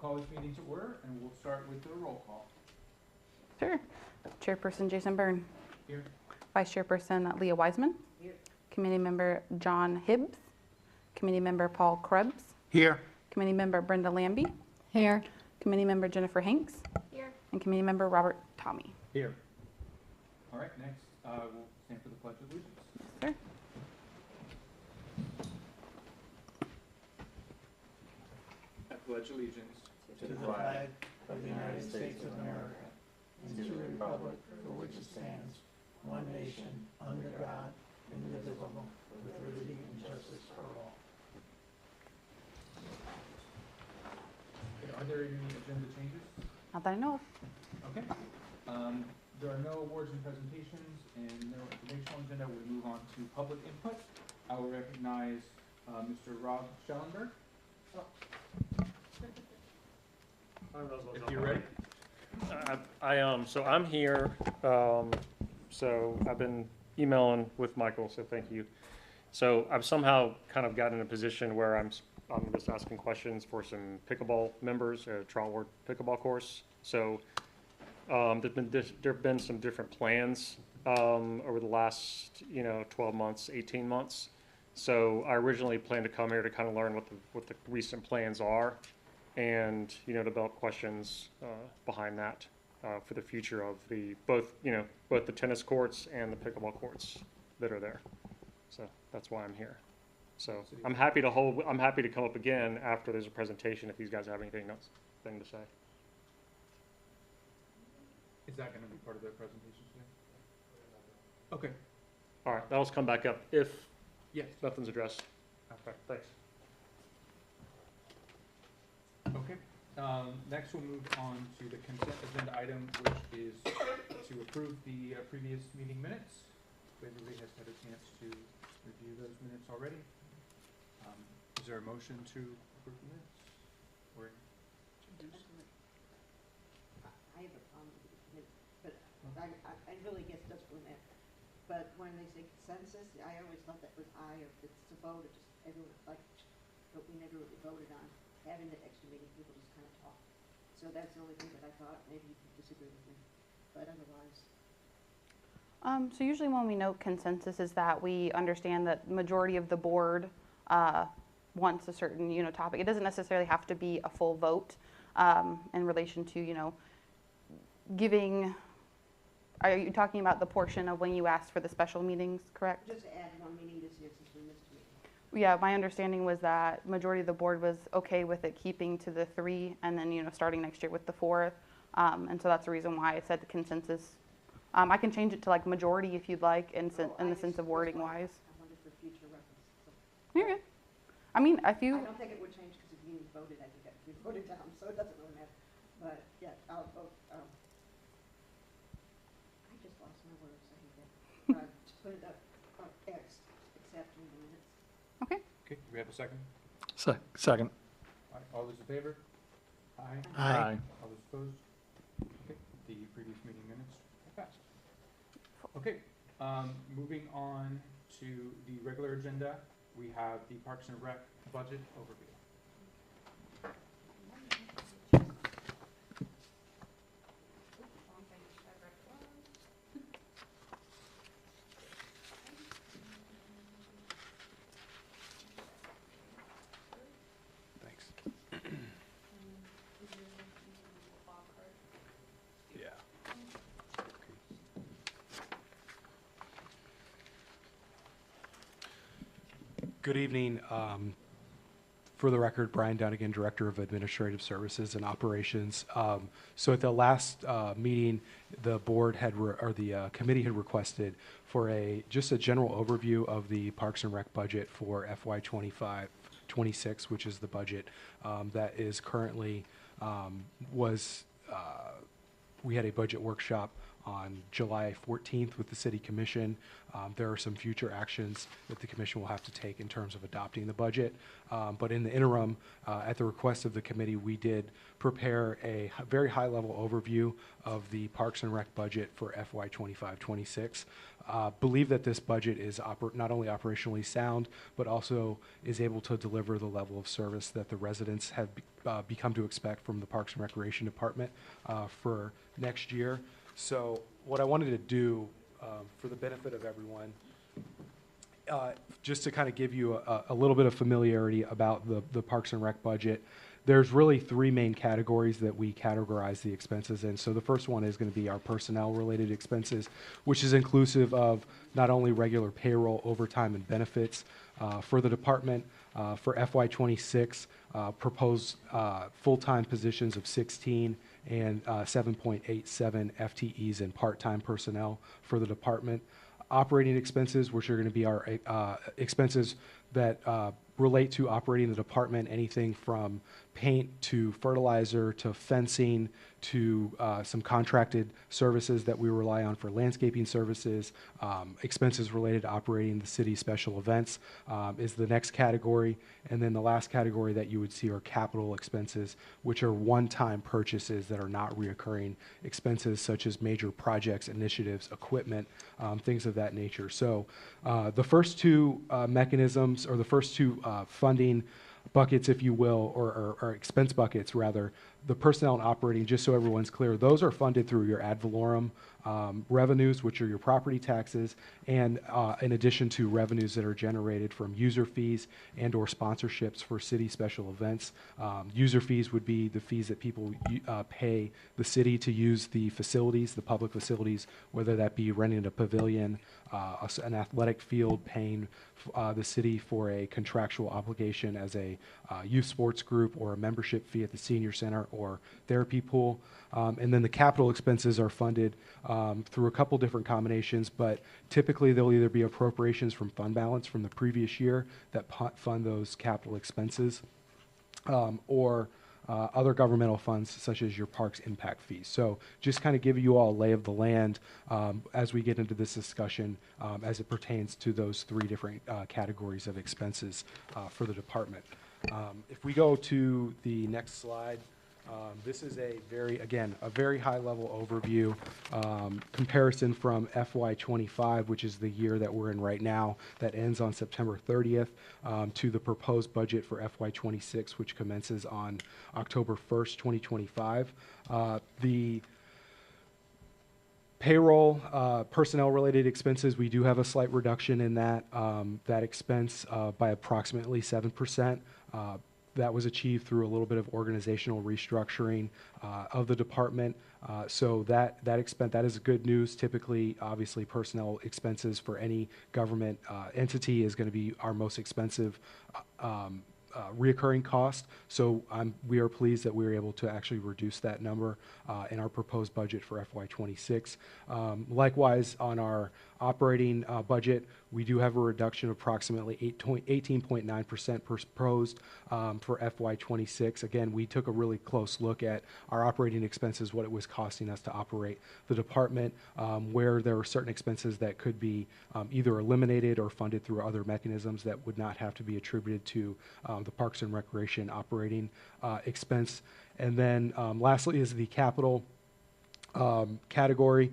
call this meeting to order, and we'll start with the roll call. Sure. Chairperson Jason Byrne. Here. Vice Chairperson Leah Wiseman. Here. Committee Member John Hibbs. Committee Member Paul Krebs. Here. Committee Member Brenda Lambie. Here. Committee Member Jennifer Hanks. Here. And Committee Member Robert Tommy. Here. All right, next, we'll stand for the Pledge of Allegiance. Yes, sir. I pledge allegiance To the flag of the United States of America and to the republic for which it stands, one nation, under God, indivisible, with liberty and justice for all. Okay, are there any agenda changes? Not that I know of. Okay. There are no awards and presentations and no informational agenda. We move on to public input. I will recognize Mr. Rob Schellenberg. If you're ready. I am. So I'm here. So I've been emailing with Michael, so thank you. So I've somehow kind of gotten in a position where I'm just asking questions for some pickleball members, a Trotwood pickleball course. So there've been some different plans over the last 12 months, 18 months. So I originally planned to come here to kind of learn what the recent plans are, and develop questions behind that for the future of both the tennis courts and the pickleball courts that are there. So that's why I'm here. So I'm happy to come up again after there's a presentation if these guys have anything else to say. Is that going to be part of the presentation today? Okay. All right, that'll come back up if Yes. nothing's addressed. Okay, thanks. Okay. Next, we'll move on to the consent agenda item, which is to approve the previous meeting minutes. Everybody has had a chance to review those minutes already. Is there a motion to approve the minutes? Or I have a problem with it, but I really guess that's what I meant. But when they say consensus, I always thought that was I, or if it's a vote, it just, everyone liked, but we never really voted on having the extra meeting, people just kind of talk. So that's the only thing that I thought, maybe you could disagree with me, but otherwise. So usually when we note consensus is that we understand that majority of the board wants a certain topic. It doesn't necessarily have to be a full vote in relation to giving. Are you talking about the portion of when you asked for the special meetings, correct? Just to add one meeting this year since we missed a meeting. Yeah, my understanding was that majority of the board was okay with it keeping to the 3 and then starting next year with the 4th. And so that's the reason why I said the consensus. I can change it to like majority if you'd like in the sense of wording wise. I wondered for future reference. So. You're good. I mean, if you. I don't think it would change because if you voted, I think that we voted down, so it doesn't really matter. But yeah, I'll vote. I just lost my words. I hate that. Just put it up on X, accepting the minutes. Okay. okay, do we have a second? Second. All right, all those in favor? Aye. Aye. All those opposed? Okay, the previous meeting minutes are passed. Okay, moving on to the regular agenda, we have the Parks and Rec budget overview. Thanks. Yeah. Good evening. For the record, Brian Dunnigan, Director of Administrative Services and Operations. So at the last meeting, the board the committee had requested for just a general overview of the Parks and Rec budget for FY25-26, which is the budget that is currently we had a budget workshop on July 14th with the City Commission. There are some future actions that the commission will have to take in terms of adopting the budget. But in the interim, at the request of the committee, we did prepare a very high-level overview of the Parks and Rec budget for FY 25-26. Believe that this budget is not only operationally sound, but also is able to deliver the level of service that the residents have become to expect from the Parks and Recreation Department for next year. So what I wanted to do for the benefit of everyone, just to kind of give you a little bit of familiarity about the Parks and Rec budget, there's really three main categories that we categorize the expenses in. So the first one is going to be our personnel-related expenses, which is inclusive of not only regular payroll, overtime, and benefits for the department. For FY26, proposed full-time positions of 16 and 7.87 FTEs in part-time personnel for the department. Operating expenses, which are going to be our expenses that relate to operating the department, anything from paint to fertilizer to fencing to some contracted services that we rely on for landscaping services. Expenses related to operating the city's special events is the next category. And then the last category that you would see are capital expenses, which are one-time purchases that are not reoccurring expenses, such as major projects, initiatives, equipment, things of that nature. So the first two mechanisms, or the first two funding buckets, if you will, or expense buckets rather, the personnel and operating, just so everyone's clear, those are funded through your ad valorem revenues, which are your property taxes, and in addition to revenues that are generated from user fees and or sponsorships for city special events. User fees would be the fees that people pay the city to use the facilities, the public facilities, whether that be renting a pavilion, an athletic field, paying the city for a contractual obligation as a youth sports group, or a membership fee at the senior center or therapy pool. And then the capital expenses are funded through a couple different combinations, but typically there'll either be appropriations from fund balance from the previous year that fund those capital expenses, or other governmental funds such as your parks impact fees. So just kind of give you all a lay of the land as we get into this discussion as it pertains to those three different categories of expenses for the department. If we go to the next slide, this is a very high-level overview comparison from FY25, which is the year that we're in right now, that ends on September 30th, to the proposed budget for FY26, which commences on October 1st, 2025. The payroll, personnel-related expenses, we do have a slight reduction in that expense by approximately 7%. That was achieved through a little bit of organizational restructuring of the department. So that expense, that is good news. Typically, obviously, personnel expenses for any government entity is going to be our most expensive reoccurring cost. So we are pleased that we were able to actually reduce that number in our proposed budget for FY26. Likewise, on our operating budget, we do have a reduction of approximately 18.9% proposed for FY26. Again, we took a really close look at our operating expenses, what it was costing us to operate the department, where there were certain expenses that could be either eliminated or funded through other mechanisms that would not have to be attributed to the Parks and Recreation operating expense. And then lastly is the capital category.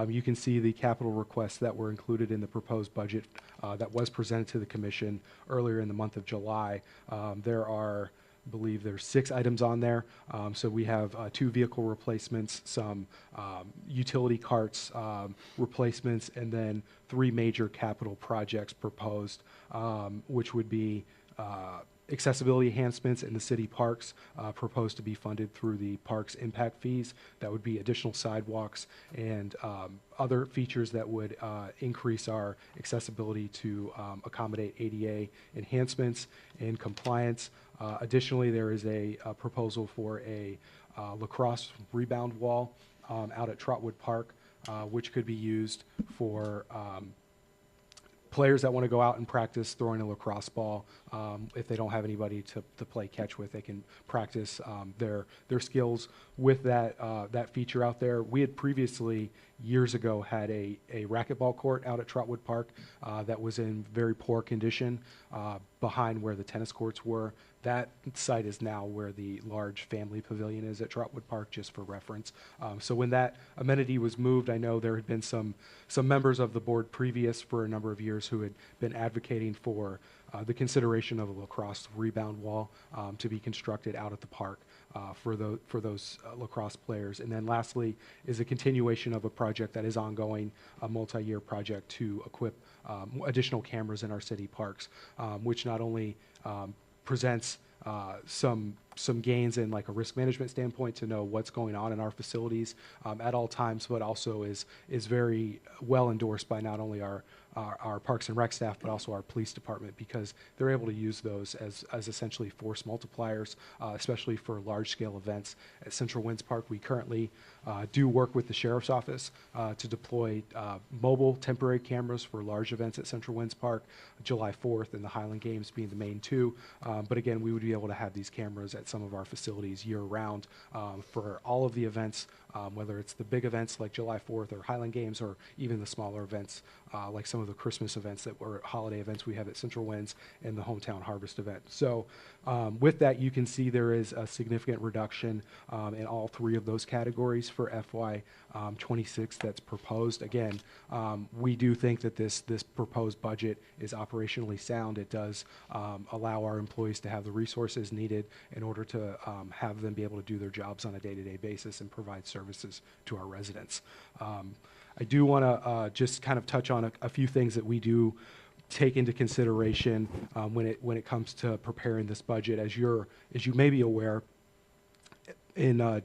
You can see the capital requests that were included in the proposed budget that was presented to the commission earlier in the month of July. There are, I believe there's 6 items on there. So we have 2 vehicle replacements, some utility carts replacements, and then 3 major capital projects proposed, which would be accessibility enhancements in the city parks, proposed to be funded through the parks impact fees. That would be additional sidewalks and other features that would increase our accessibility to accommodate ADA enhancements and compliance. Additionally, there is a proposal for a lacrosse rebound wall out at Trotwood Park, which could be used for players that want to go out and practice throwing a lacrosse ball, if they don't have anybody to play catch with, they can practice their skills with that feature out there. We had previously, years ago, had a racquetball court out at Trotwood Park that was in very poor condition behind where the tennis courts were. That site is now where the large family pavilion is at Trotwood Park, just for reference. So when that amenity was moved, I know there had been some members of the board previous for a number of years who had been advocating for the consideration of a lacrosse rebound wall to be constructed out at the park for those lacrosse players. And then lastly is a continuation of a project that is ongoing, a multi-year project to equip additional cameras in our city parks, which not only presents some gains in like a risk management standpoint to know what's going on in our facilities at all times, but also is very well endorsed by not only our Parks and Rec staff, but also our police department, because they're able to use those as essentially force multipliers, especially for large-scale events. At Central Winds Park, we currently do work with the Sheriff's Office to deploy mobile temporary cameras for large events at Central Winds Park, July 4th and the Highland Games being the main two. But again, we would be able to have these cameras at some of our facilities year-round for all of the events, whether it's the big events like July 4th or Highland Games, or even the smaller events like some of the Christmas events that were holiday events we have at Central Winds and the Hometown Harvest event. So with that, you can see there is a significant reduction in all three of those categories for FY 26 that's proposed. Again, we do think that this proposed budget is operationally sound. It does allow our employees to have the resources needed in order to have them be able to do their jobs on a day-to-day basis and provide services to our residents. I do want to just kind of touch on a few things that we do take into consideration when it comes to preparing this budget. As you may be aware, in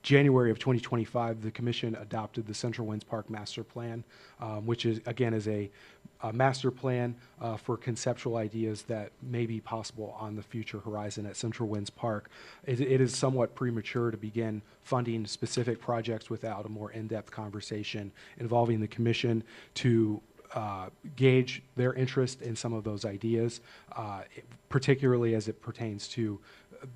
January of 2025, the Commission adopted the Central Winds Park Master Plan, which is a master plan for conceptual ideas that may be possible on the future horizon at Central Winds Park. It is somewhat premature to begin funding specific projects without a more in-depth conversation involving the Commission to gauge their interest in some of those ideas, particularly as it pertains to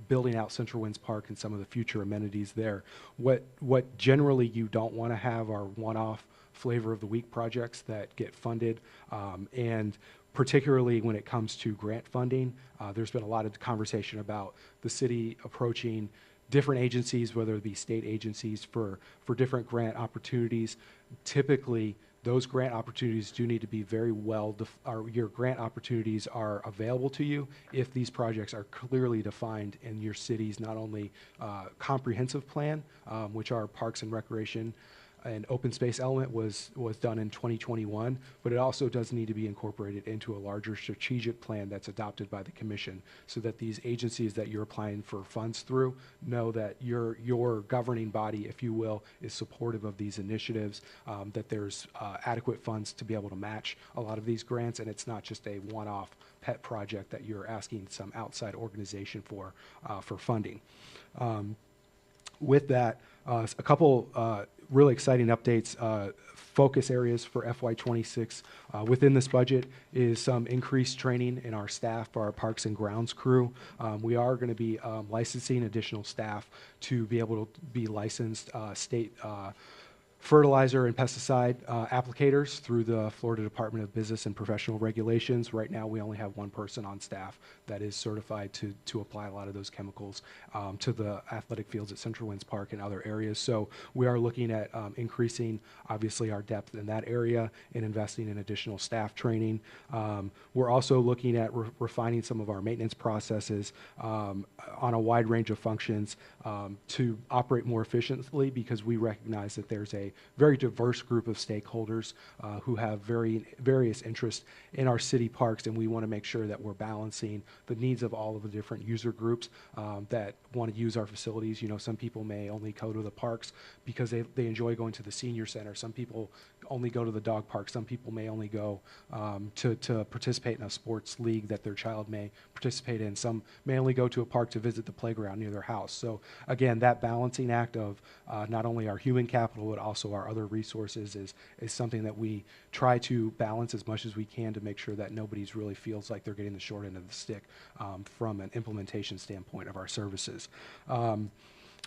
building out Central Winds Park and some of the future amenities there. What generally you don't want to have are one-off flavor of the week projects that get funded, and particularly when it comes to grant funding, there's been a lot of conversation about the city approaching different agencies, whether it be state agencies, for different grant opportunities. Typically, those grant opportunities do need to be very well, your grant opportunities are available to you if these projects are clearly defined in your city's not only comprehensive plan, which our Parks and Recreation and open space element was done in 2021, but it also does need to be incorporated into a larger strategic plan that's adopted by the Commission, so that these agencies that you're applying for funds through know that your governing body, if you will, is supportive of these initiatives, that there's adequate funds to be able to match a lot of these grants, and it's not just a one-off pet project that you're asking some outside organization for funding. With that, a couple really exciting updates. Focus areas for FY26 within this budget is some increased training in our staff, our Parks and Grounds crew. We are going to be licensing additional staff to be able to be licensed state fertilizer and pesticide applicators through the Florida Department of Business and Professional Regulations. Right now, we only have one person on staff that is certified to apply a lot of those chemicals to the athletic fields at Central Winds Park and other areas. So we are looking at increasing, obviously, our depth in that area and investing in additional staff training. We're also looking at refining some of our maintenance processes on a wide range of functions to operate more efficiently, because we recognize that there's a very diverse group of stakeholders who have various interests in our city parks, and we want to make sure that we're balancing the needs of all of the different user groups that want to use our facilities. You know, some people may only go to the parks because they enjoy going to the senior center. Some people only go to the dog park. Some people may only go to participate in a sports league that their child may participate in. Some may only go to a park to visit the playground near their house. So again, that balancing act of not only our human capital, but also also our other resources is something that we try to balance as much as we can to make sure that nobody's really feels like they're getting the short end of the stick from an implementation standpoint of our services.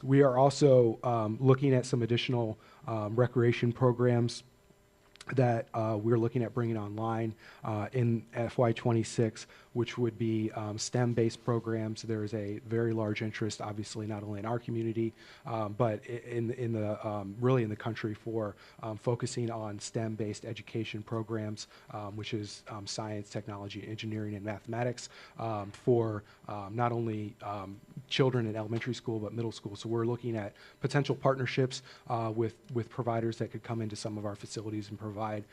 We are also looking at some additional recreation programs that we're looking at bringing online in FY26, which would be STEM-based programs. There is a very large interest, obviously, not only in our community, but in the really in the country for focusing on STEM-based education programs, which is science, technology, engineering, and mathematics for not only children in elementary school but middle school. So we're looking at potential partnerships with providers that could come into some of our facilities and provide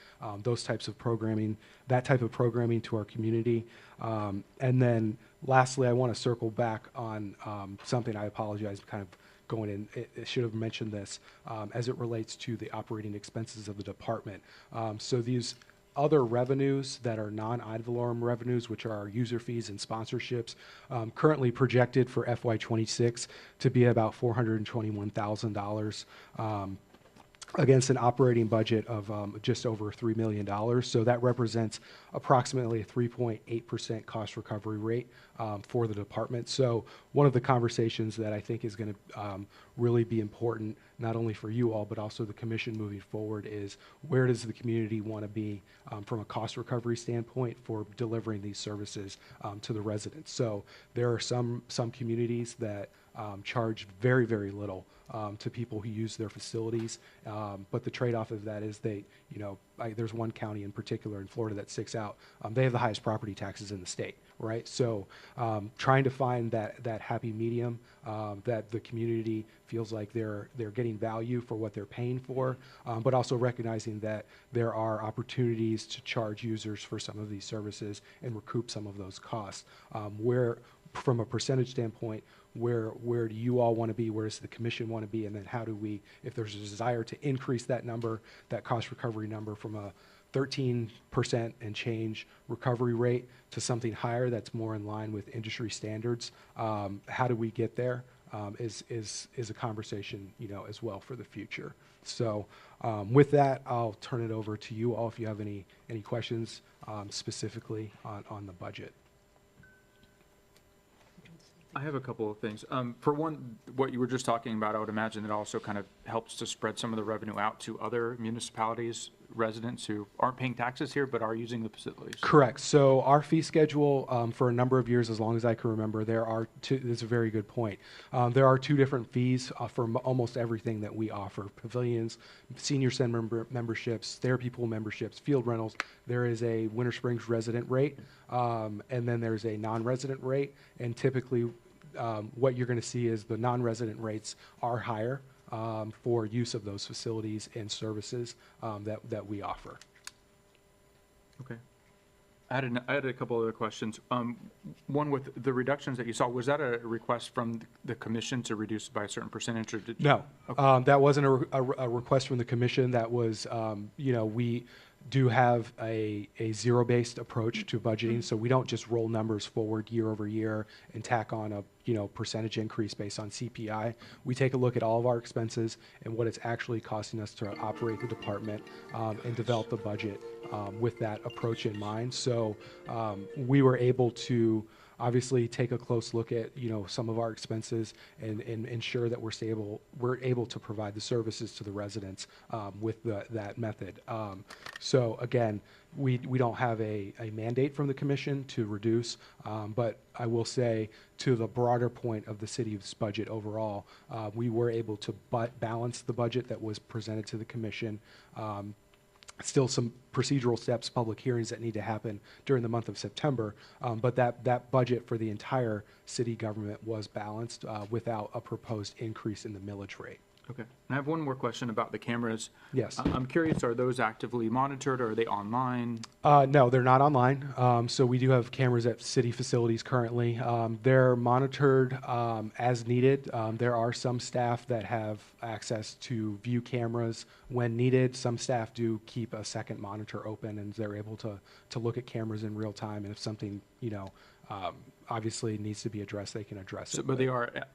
those types of programming, that type of programming to our community. And then lastly, I want to circle back on something. I apologize, kind of going in, it should have mentioned this as it relates to the operating expenses of the department. So these other revenues that are non-ad valorem revenues, which are our user fees and sponsorships, currently projected for FY26 to be about $421,000 against an operating budget of just over $3 million. So that represents approximately a 3.8% cost recovery rate for the department. So one of the conversations that I think is going to really be important, not only for you all, but also the commission moving forward, is where does the community want to be from a cost recovery standpoint for delivering these services to the residents. So there are some communities that charge very, very little to people who use their facilities. But the trade-off of that is there's one county in particular in Florida that sticks out. They have the highest property taxes in the state, right? So trying to find that happy medium that the community feels like they're getting value for what they're paying for, but also recognizing that there are opportunities to charge users for some of these services and recoup some of those costs. Where, from a percentage standpoint, where do you all want to be? Where does the commission want to be? And then how do we, if there's a desire to increase that number, that cost recovery number from a 13% and change recovery rate to something higher that's more in line with industry standards, how do we get there? Is a conversation, as well for the future. So with that, I'll turn it over to you all if you have any questions specifically on the budget. I have a couple of things. For one, what you were just talking about, I would imagine that also kind of helps to spread some of the revenue out to other municipalities, residents who aren't paying taxes here but are using the facilities. Correct. So our fee schedule for a number of years, as long as I can remember, there are two. That's a very good point. There are two different fees for almost everything that we offer: pavilions, senior center memberships, therapy pool memberships, field rentals. There is a Winter Springs resident rate, and then there's a non-resident rate. And typically, what you're going to see is the non-resident rates are higher for use of those facilities and services that we offer. Okay. I had a couple other questions. One, with the reductions that you saw, was that a request from the commission to reduce by a certain percentage, or did? No, Okay. that wasn't a request from the commission. That was, we do have a zero-based approach to budgeting, so we don't just roll numbers forward year over year and tack on a percentage increase based on CPI. We take a look at all of our expenses and what it's actually costing us to operate the department and develop the budget with that approach in mind. So we were able to obviously take a close look at some of our expenses and ensure that we're able to provide the services to the residents with that method. So again, we don't have a mandate from the commission to reduce, but I will say, to the broader point of the city's budget overall, we were able to balance the budget that was presented to the commission. Still some procedural steps, public hearings that need to happen during the month of September, but that budget for the entire city government was balanced without a proposed increase in the millage rate. Okay. And I have one more question about the cameras. Yes. I'm curious, are those actively monitored, or are they online? No, they're not online. So we do have cameras at city facilities currently. They're monitored as needed. There are some staff that have access to view cameras when needed. Some staff do keep a second monitor open, and they're able to look at cameras in real time. And if something, obviously needs to be addressed, they can address it. But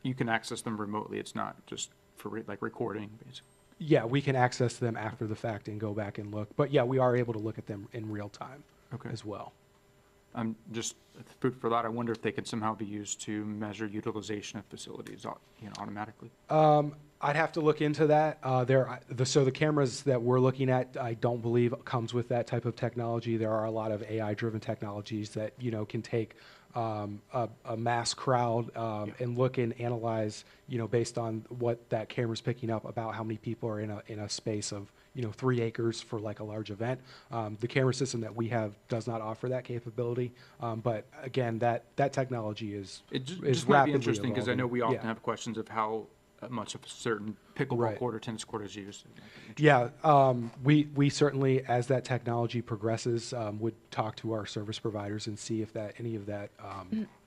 you can access them remotely. It's not just for recording, basically. Yeah, we can access them after the fact and go back and look. But yeah, we are able to look at them in real time Okay. as well. Just food for thought, I wonder if they could somehow be used to measure utilization of facilities, automatically. I'd have to look into that. So the cameras that we're looking at, I don't believe comes with that type of technology. There are a lot of AI-driven technologies that, can take a mass crowd and look and analyze, based on what that camera's picking up about how many people are in a space of, 3 acres for like a large event. The camera system that we have does not offer that capability. But again, that technology is It just is might be rapidly interesting, because I know we evolving. often Yeah. have questions of how much of a certain pickleball Right. court or tennis court is used. Yeah, we certainly, as that technology progresses, would talk to our service providers and see if any of that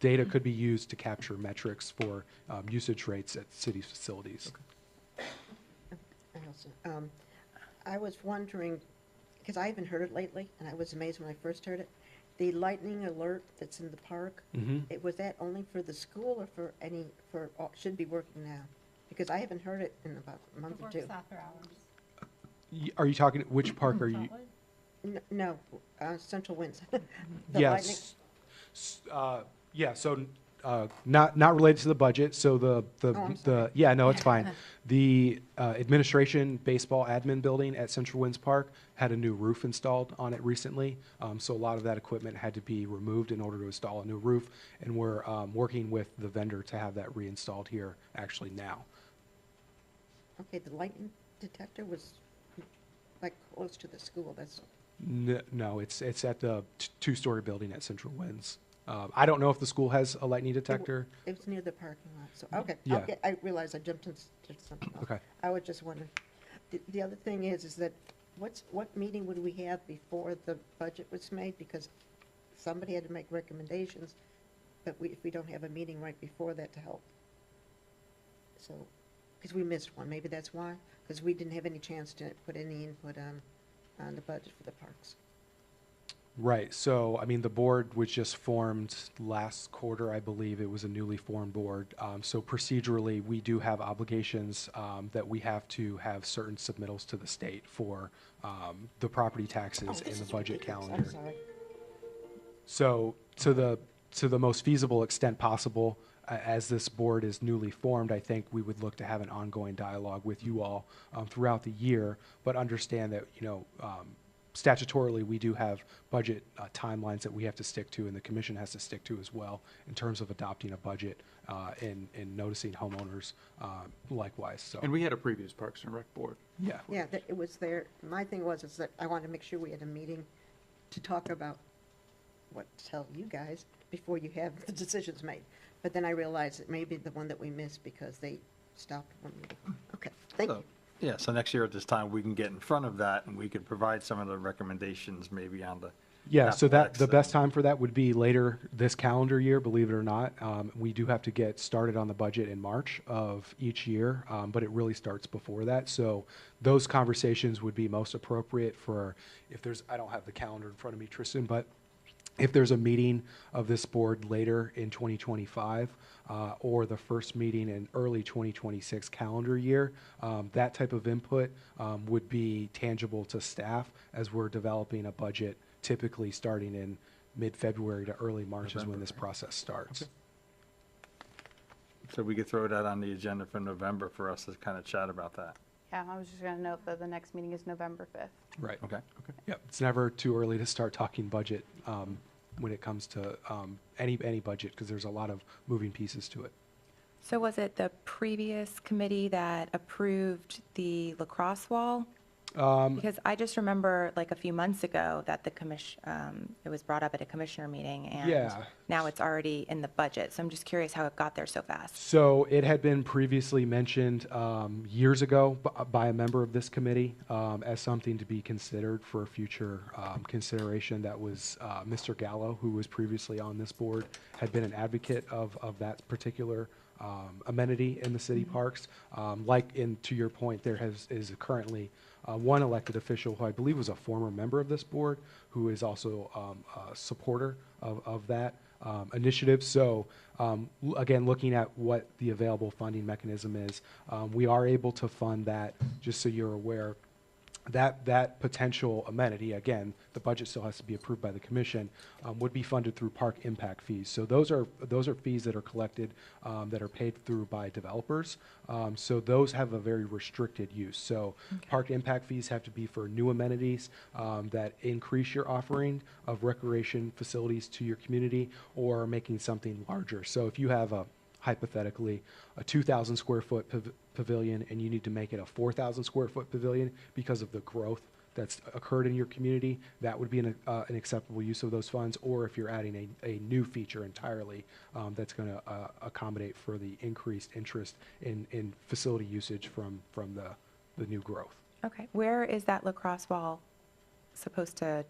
data could be used to capture metrics for usage rates at city facilities. I was wondering, because I haven't heard it lately, and I was amazed when I first heard it, the lightning alert that's in the park, was that only for the school or should be working now? Because I haven't heard it in about a month or two. Works after hours. Are you talking, which park are you? No, Central Winds. The lightning, Yes. Yeah, so not related to the budget. So I'm sorry. yeah, no, it's fine. The administration baseball admin building at Central Winds Park had a new roof installed on it recently. So a lot of that equipment had to be removed in order to install a new roof. And we're working with the vendor to have that reinstalled here actually now. okay, the lightning detector was like close to the school, that's, No, it's at the 2-story building at Central Winds. I don't know if the school has a lightning detector. it was near the parking lot, so, okay. Yeah. I realized I jumped into something else. Okay. I was just wondering. The other thing is that what meeting would we have before the budget was made? Because somebody had to make recommendations, but if we don't have a meeting right before that to help. So, because we missed one, maybe that's why, because we didn't have any chance to put any input on the budget for the parks. Right. So, I mean, the board was just formed last quarter, I believe. It was a newly formed board. So procedurally, we do have obligations that we have to have certain submittals to the state for the property taxes and This the is budget ridiculous. calendar. I'm sorry. So, to the most feasible extent possible, as this board is newly formed, I think we would look to have an ongoing dialogue with you all throughout the year, but understand that, statutorily, we do have budget timelines that we have to stick to, and the commission has to stick to as well in terms of adopting a budget and noticing homeowners likewise. So, And we had a previous Parks and Rec board. yeah. Yeah, it was there. My thing is that I wanted to make sure we had a meeting to talk about what to tell you guys before you have the decisions made. But then I realized it may be the one that we missed because they stopped one meeting. Okay, thank you. Yeah, so next year at this time, we can get in front of that and we could provide some of the recommendations maybe on the. Yeah, so that the athletics best and- time for that would be later this calendar year, believe it or not. We do have to get started on the budget in March of each year, but it really starts before that. So those conversations would be most appropriate for I don't have the calendar in front of me, Tristan, but if there's a meeting of this board later in 2025 or the first meeting in early 2026 calendar year, that type of input would be tangible to staff as we're developing a budget, typically starting in mid-February to early March is when November, this right? process starts. So we could throw that on the agenda for November for us to kind of chat about that. Yeah, I was just going to note that the next meeting is November 5th. Right. Okay. Yep. It's never too early to start talking budget when it comes to any budget, because there's a lot of moving pieces to it. So was it the previous committee that approved the lacrosse wall? Because I just remember like a few months ago that the it was brought up at a commissioner meeting and Yeah. now it's already in the budget. So I'm just curious how it got there so fast. So it had been previously mentioned years ago by a member of this committee as something to be considered for future consideration. That was Mr. Gallo, who was previously on this board, had been an advocate of that particular amenity in the city parks. To your point, there is currently one elected official who I believe was a former member of this board, who is also a supporter of that. initiatives. So again, looking at what the available funding mechanism is, we are able to fund that, just so you're aware. That potential amenity, again, the budget still has to be approved by the commission, would be funded through park impact fees. So those are fees that are collected, that are paid through by developers. So those have a very restricted use. So park impact fees have to be for new amenities that increase your offering of recreation facilities to your community, or making something larger. So if you have hypothetically a 2,000 square foot pavilion, and you need to make it a 4,000 square foot pavilion because of the growth that's occurred in your community, that would be an acceptable use of those funds. Or if you're adding a new feature entirely, that's going to accommodate for the increased interest in facility usage from the new growth. Okay, where is that lacrosse wall supposed to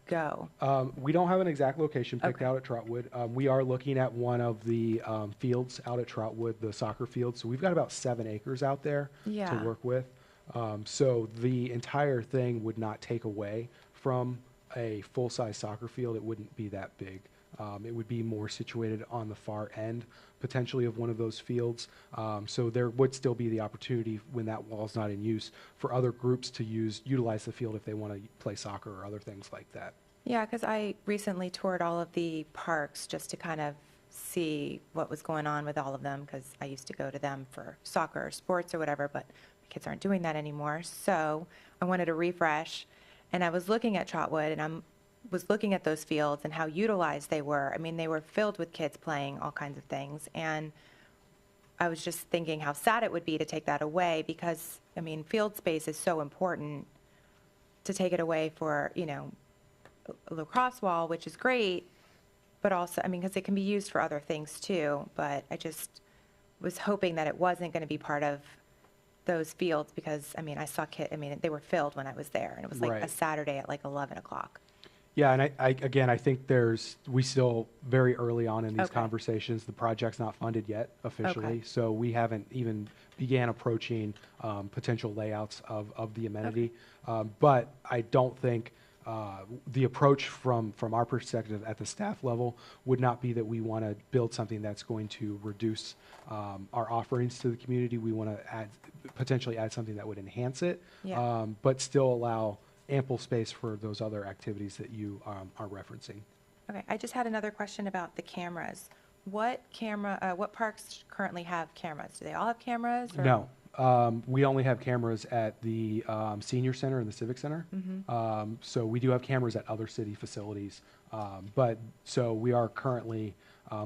go? We don't have an exact location picked Okay. out at Trotwood. We are looking at one of the fields out at Trotwood, the soccer field. So we've got about 7 acres out there Yeah. to work with. So the entire thing would not take away from a full-size soccer field. It wouldn't be that big. It would be more situated on the far end, potentially, of one of those fields. So there would still be the opportunity, when that wall's not in use, for other groups to utilize the field if they want to play soccer or other things like that. Yeah, because I recently toured all of the parks just to kind of see what was going on with all of them, because I used to go to them for soccer or sports or whatever, but my kids aren't doing that anymore. So I wanted a refresh, and I was looking at Trotwood, and I was looking at those fields and how utilized they were. I mean, they were filled with kids playing all kinds of things, and I was just thinking how sad it would be to take that away, because, I mean, field space is so important. To take it away for, you know, a lacrosse wall, which is great, but also, I mean, because it can be used for other things too, but I just was hoping that it wasn't going to be part of those fields, because, I mean, I mean, they were filled when I was there, and it was like Right. a Saturday at like 11 o'clock. Yeah, and I think we still very early on in these Okay. conversations. The project's not funded yet officially, Okay. so we haven't even began approaching potential layouts of the amenity. But I don't think the approach from our perspective at the staff level would not be that we want to build something that's going to reduce our offerings to the community. We want to potentially add something that would enhance it, Yeah. but still allow ample space for those other activities that you are referencing. Okay, I just had another question about the cameras. What parks currently have cameras? Do they all have cameras? Or? No, we only have cameras at the senior center and the civic center. So we do have cameras at other city facilities, but so we are currently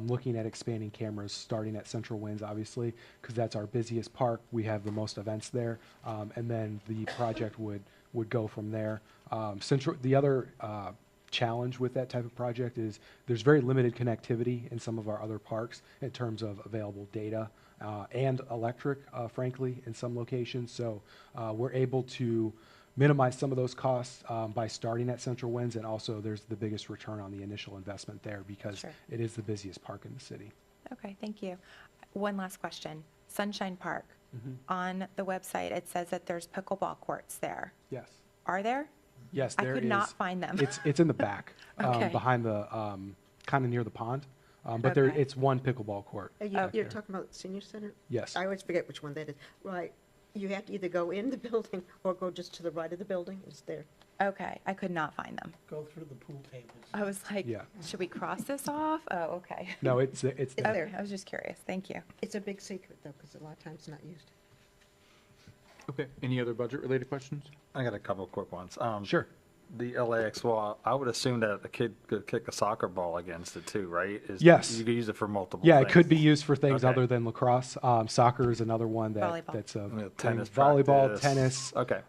looking at expanding cameras, starting at Central Winds, obviously, because that's our busiest park. We have the most events there, and then the project would go from there. The other challenge with that type of project is there's very limited connectivity in some of our other parks in terms of available data and electric, frankly, in some locations. So we're able to minimize some of those costs by starting at Central Winds, and also there's the biggest return on the initial investment there, because Sure. it is the busiest park in the city. Okay, thank you. One last question. Sunshine Park. On the website, it says that there's pickleball courts there. Yes. Are there? Yes, I there could is. not find them. It's in the back, Okay. behind the kind of near the pond, but there Okay. it's one pickleball court. You're back there. talking about the senior center? Yes. I always forget which one that is. Right, you have to either go in the building or go just to the right of the building, it's there. Okay, I could not find them. Go through the pool tables. I was like, Yeah. should we cross this off? Oh, okay. No, it's there. It's Okay, there. I was just curious. Thank you. It's a big secret though, because a lot of times it's not used. Okay, any other budget-related questions? I got a couple of quick ones. Sure. The LAX wall, I would assume that a kid could kick a soccer ball against it too, right? Yes. You could use it for multiple Yeah, things. it could be used for things Okay. other than lacrosse. Soccer is another one Volleyball. that's Tennis volleyball, practice. tennis. Okay.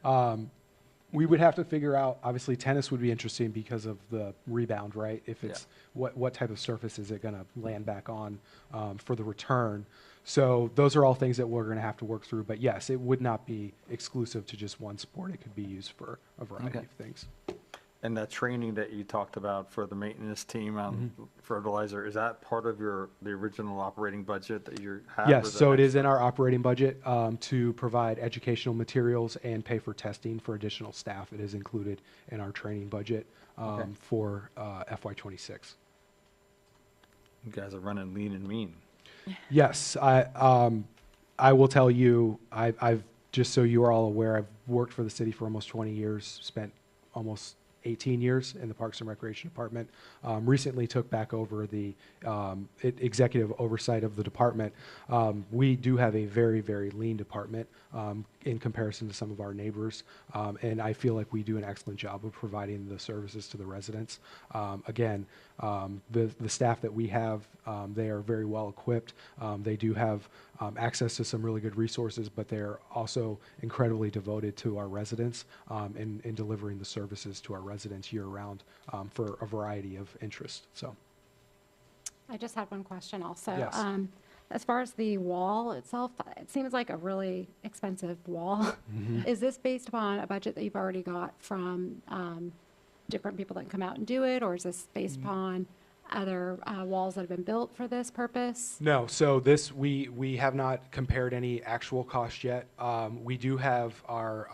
We would have to figure out, obviously, tennis would be interesting because of the rebound, right? If it's, what type of surface is it going to land back on for the return? So those are all things that we're going to have to work through. But yes, it would not be exclusive to just one sport. It could be used for a variety Okay. of things. And that training that you talked about for the maintenance team on fertilizer, is that part of the original operating budget that you have? Yes, so it is in our operating budget to provide educational materials and pay for testing for additional staff. It is included in our training budget Okay. for FY '26. You guys are running lean and mean. Yes, I will tell you, I've, just so you are all aware, I've worked for the city for almost 20 years, spent almost 18 years in the Parks and Recreation Department. Recently took back over the executive oversight of the department. We do have a very, very lean department in comparison to some of our neighbors, and I feel like we do an excellent job of providing the services to the residents. Again, the staff that we have, they are very well equipped. They do have access to some really good resources, but they're also incredibly devoted to our residents in delivering the services to our residents year-round for a variety of interests. So, I just had one question also. Yes. As far as the wall itself, it seems like a really expensive wall. Is this based upon a budget that you've already got from different people that can come out and do it, or is this based upon other walls that have been built for this purpose? no, so this, we have not compared any actual cost yet. We do have our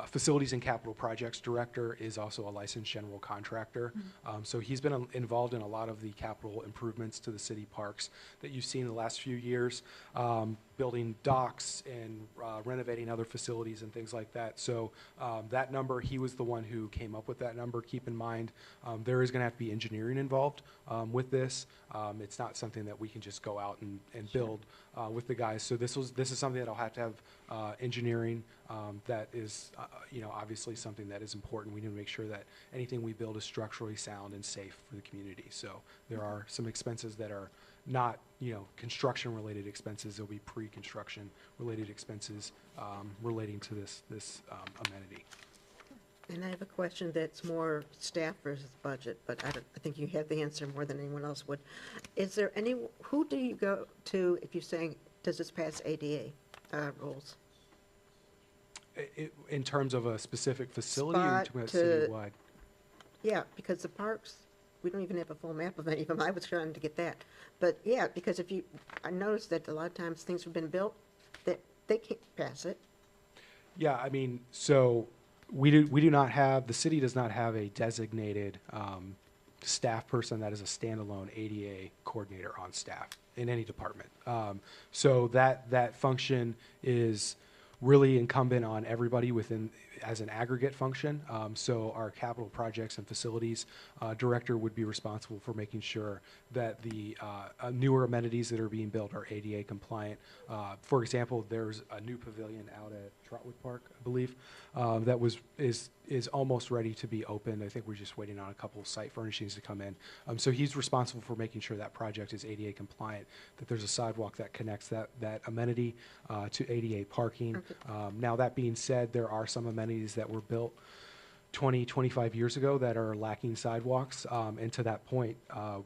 Facilities and Capital Projects Director is also a licensed general contractor. So he's been involved in a lot of the capital improvements to the city parks that you've seen in the last few years, building docks and renovating other facilities and things like that. So that number, he was the one who came up with that number. Keep in mind, there is going to have to be engineering involved with this. It's not something that we can just go out and build with the guys. So this is something that'll have to have engineering. That is, obviously something that is important. We need to make sure that anything we build is structurally sound and safe for the community. So there are some expenses that are not, construction-related expenses. There'll be pre-construction related expenses relating to this amenity. And I have a question that's more staff versus budget, but I think you have the answer more than anyone else would. Is there who do you go to if you're saying, does this pass ADA rules? In terms of a specific facility or Spot talking about to- citywide? Yeah, because the parks, we don't even have a full map of any of them. I was trying to get that. But yeah, because I noticed that a lot of times things have been built that they can't pass it. Yeah, I mean, so we do not have, the city does not have a designated staff person that is a standalone ADA coordinator on staff in any department. So that function is really incumbent on everybody within as an aggregate function. So our capital projects and facilities director would be responsible for making sure that the newer amenities that are being built are ADA compliant. For example, there's a new pavilion out at Trotwood Park, I believe, that is almost ready to be opened. I think we're just waiting on a couple of site furnishings to come in. So he's responsible for making sure that project is ADA compliant, that there's a sidewalk that connects that amenity to ADA parking. Okay. Now, that being said, there are some amenities that were built 20, 25 years ago that are lacking sidewalks. And to that point,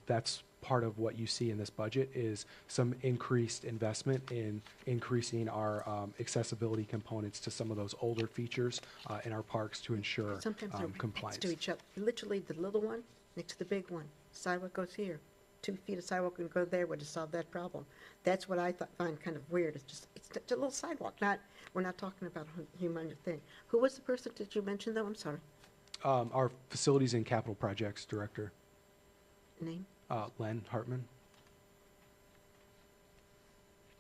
that's part of what you see in this budget is some increased investment in increasing our accessibility components to some of those older features in our parks to ensure Sometimes they're right next compliance. to each other. Literally, the little one next to the big one. Sidewalk goes here. 2 feet of sidewalk and go there would have solved that problem. That's what I find kind of weird. It's just a little sidewalk. We're not talking about a humongous thing. Who was the person that you mentioned, though? I'm sorry. Our Facilities and Capital Projects Director, Name? Len Hartman.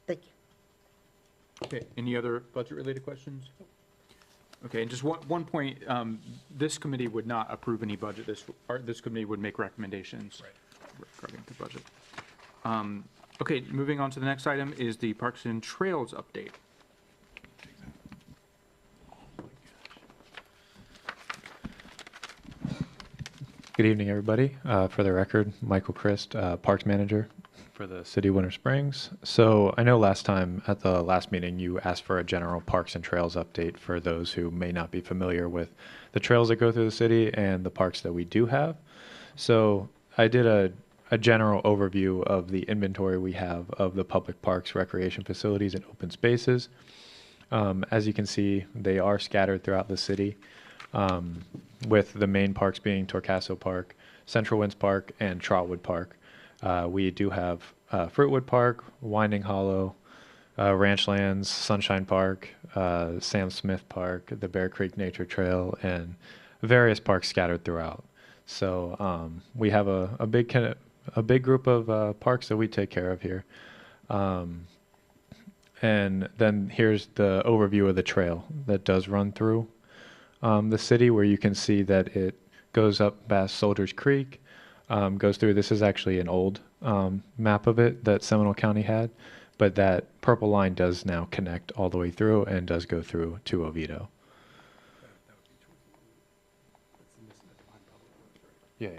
Thank you. Okay, any other budget-related questions? Okay, and just one point, this committee would not approve any budget, this committee would make recommendations regarding the budget. Okay, moving on to the next item is the Parks and Trails update. Good evening, everybody. For the record, Michael Christ, Parks Manager for the City of Winter Springs. So I know last time at the last meeting you asked for a general Parks and Trails update for those who may not be familiar with the trails that go through the city and the parks that we do have. So I did a general overview of the inventory we have of the public parks, recreation facilities, and open spaces. As you can see, they are scattered throughout the city, with the main parks being Torcaso Park, Central Winds Park, and Trotwood Park. We do have Fruitwood Park, Winding Hollow, Ranchlands, Sunshine Park, Sam Smith Park, the Bear Creek Nature Trail, and various parks scattered throughout. So we have a a big group of parks that we take care of here. And then here's the overview of the trail that does run through the city, where you can see that it goes up past Soldiers Creek, goes through. This is actually an old map of it that Seminole County had, but that purple line does now connect all the way through and does go through to Oviedo. Yeah,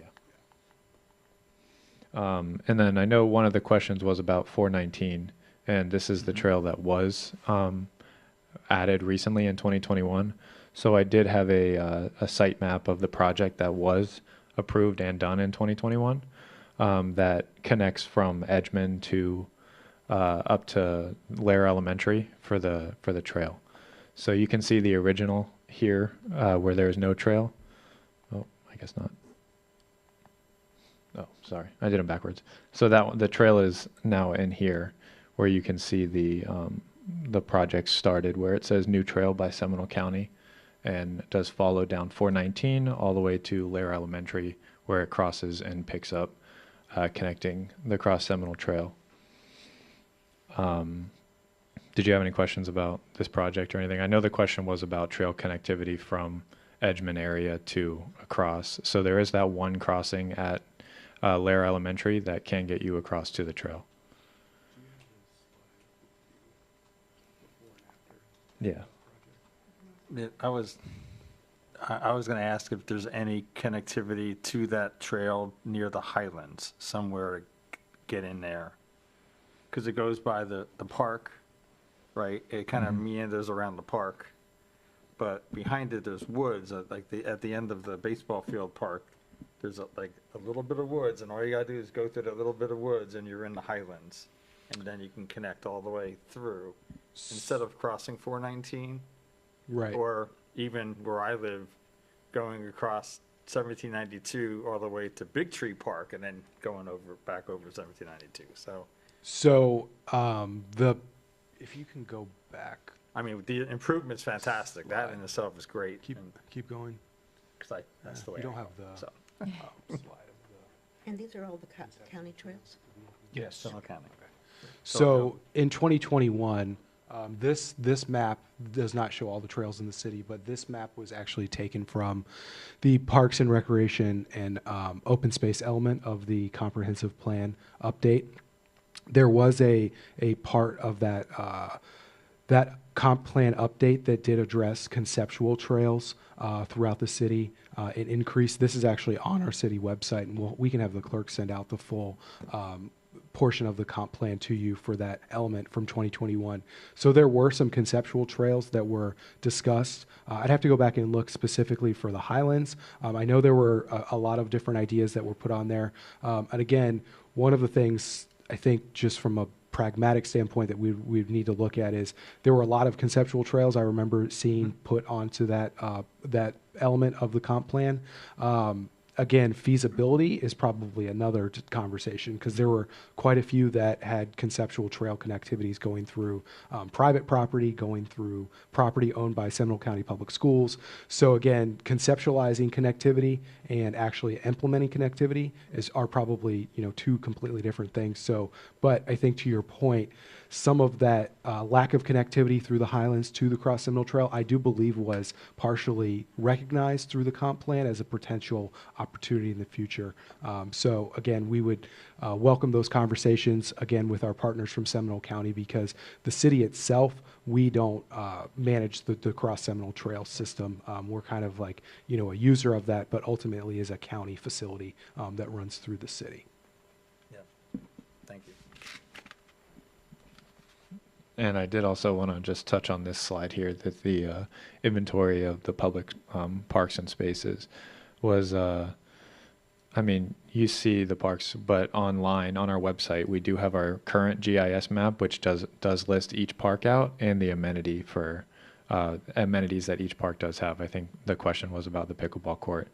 yeah. And then I know one of the questions was about 419, and this is the trail that was added recently in 2021. So I did have a site map of the project that was approved and done in 2021 that connects from Edgemond to up to Lair Elementary for the trail. So you can see the original here where there is no trail. Oh, I guess not. Oh, sorry, I did them backwards. So the trail is now in here, where you can see the project started, where it says New Trail by Seminole County, and does follow down 419 all the way to Lair Elementary, where it crosses and picks up, connecting the Cross Seminole Trail. Did you have any questions about this project or anything? I know the question was about trail connectivity from Edgemond area to across. So there is that one crossing at Lair Elementary that can get you across to the trail. Yeah. I was going to ask if there's any connectivity to that trail near the Highlands, somewhere to get in there. Because it goes by the park, right? It kind of meanders around the park. But behind it, there's woods, at the end of the baseball field park. There's a little bit of woods, and all you gotta do is go through that little bit of woods, and you're in the Highlands, and then you can connect all the way through instead of crossing 419, Right. or even where I live, going across 1792 all the way to Big Tree Park, and then going back over 1792. So if you can go back, I mean, the improvement's fantastic. That in itself is great. keep going. Because that's the way You don't I have go. the So, slide of the. And these are all the county trails? Yes. Seminole County. So in 2021, this map does not show all the trails in the city, but this map was actually taken from the Parks and Recreation and Open Space element of the comprehensive plan update. There was a part of that that comp plan update that did address conceptual trails throughout the city. It increased. This is actually on our city website, and we can have the clerk send out the full portion of the comp plan to you for that element from 2021. So there were some conceptual trails that were discussed. I'd have to go back and look specifically for the Highlands. I know there were a lot of different ideas that were put on there. And again, one of the things I think just from a pragmatic standpoint that we need to look at is there were a lot of conceptual trails I remember seeing put onto that that element of the comp plan. Again, feasibility is probably another conversation because there were quite a few that had conceptual trail connectivities going through private property, going through property owned by Seminole County Public Schools. So again, conceptualizing connectivity and actually implementing connectivity are probably two completely different things. So, but I think to your point, some of that lack of connectivity through the Highlands to the Cross Seminole Trail, I do believe was partially recognized through the comp plan as a potential opportunity in the future. So again, we would welcome those conversations again with our partners from Seminole County because the city itself, we don't manage the Cross Seminole Trail system. We're kind of like, a user of that, but ultimately is a county facility that runs through the city. Yeah. Thank you. And I did also want to just touch on this slide here that the inventory of the public parks and spaces was, you see the parks, but online on our website, we do have our current GIS map, which does list each park out and the amenity for amenities that each park does have. I think the question was about the pickleball court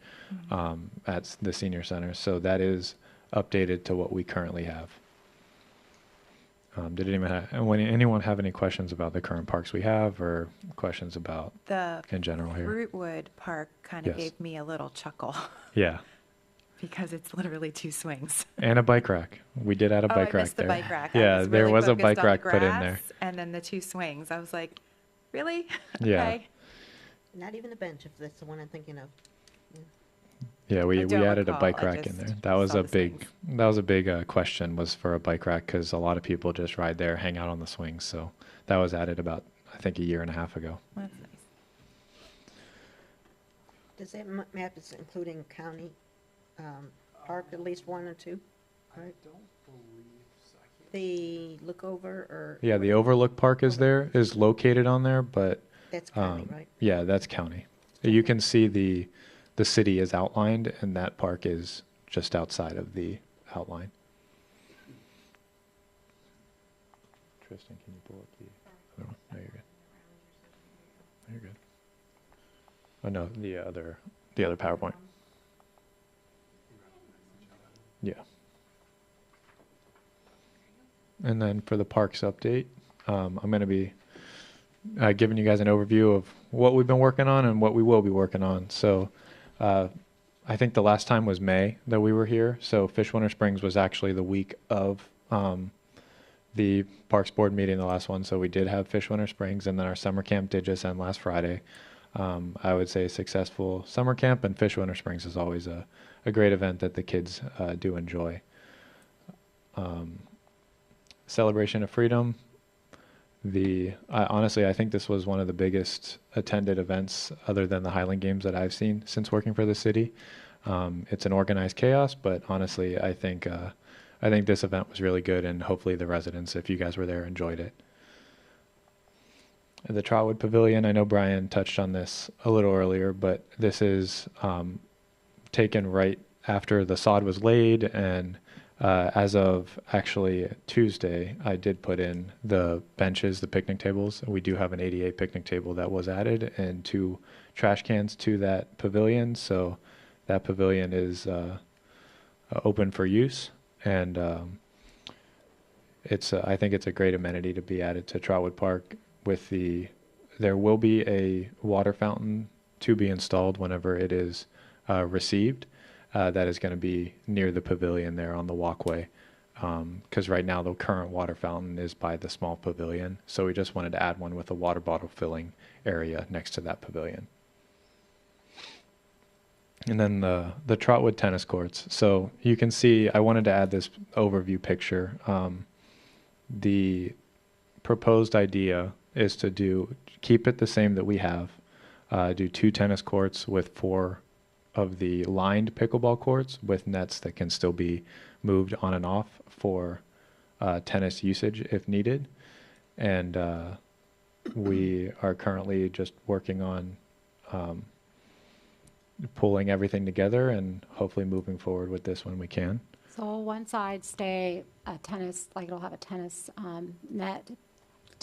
at the senior center. So that is updated to what we currently have. Did anyone have any questions about the current parks we have or questions about in general here? Fruitwood Park kind of Yes. gave me a little chuckle Yeah. because it's literally 2 swings. And a bike rack. We did add a Oh, bike I rack missed the there. bike rack. I Yeah, was there really was a focused bike on the rack put in there. grass And then the 2 swings. I was like, really? Yeah. Okay. Not even a bench, if that's the one I'm thinking of. Yeah, I we don't added a recall. bike I rack in just there. That was saw a the big, swings. that was a big question was for a bike rack because a lot of people just ride there, hang out on the swings. So that was added about, I think, a year and a half ago. Well, that's nice. Does that map is including county park, at least 1 or 2? I don't believe so. I can't- The look over or? Yeah, the Overlook Park is there, is located on there, but That's county, right? yeah, that's county. You can see the city is outlined and that park is just outside of the outline. Tristan, can you pull up the other one? No, you're good. You're good. Oh, no, the other PowerPoint. Yeah. And then for the parks update, I'm going to be giving you guys an overview of what we've been working on and what we will be working on. So I think the last time was May that we were here. So Fish Winter Springs was actually the week of the Parks Board meeting, the last one. So we did have Fish Winter Springs, and then our summer camp did just end last Friday. I would say a successful summer camp, and Fish Winter Springs is always a great event that the kids do enjoy. Celebration of Freedom. Honestly, I think this was one of the biggest attended events other than the Highland Games that I've seen since working for the city. It's an organized chaos, but honestly, I think this event was really good, and hopefully the residents, if you guys were there, enjoyed it. The Trotwood Pavilion, I know Brian touched on this a little earlier, but this is taken right after the sod was laid, and as of actually Tuesday, I did put in the benches, the picnic tables. We do have an ADA picnic table that was added and 2 trash cans to that pavilion. So that pavilion is open for use, and I think it's a great amenity to be added to Trotwood Park. There will be a water fountain to be installed whenever it is received. That is going to be near the pavilion there on the walkway, because right now the current water fountain is by the small pavilion. So we just wanted to add one with a water bottle filling area next to that pavilion. And then the Trotwood tennis courts. So you can see, I wanted to add this overview picture. The proposed idea is to keep it the same that we have, do 2 tennis courts with 4 of the lined pickleball courts with nets that can still be moved on and off for tennis usage if needed. And we are currently just working on pulling everything together and hopefully moving forward with this when we can. So will one side stay a tennis, like it'll have a tennis net?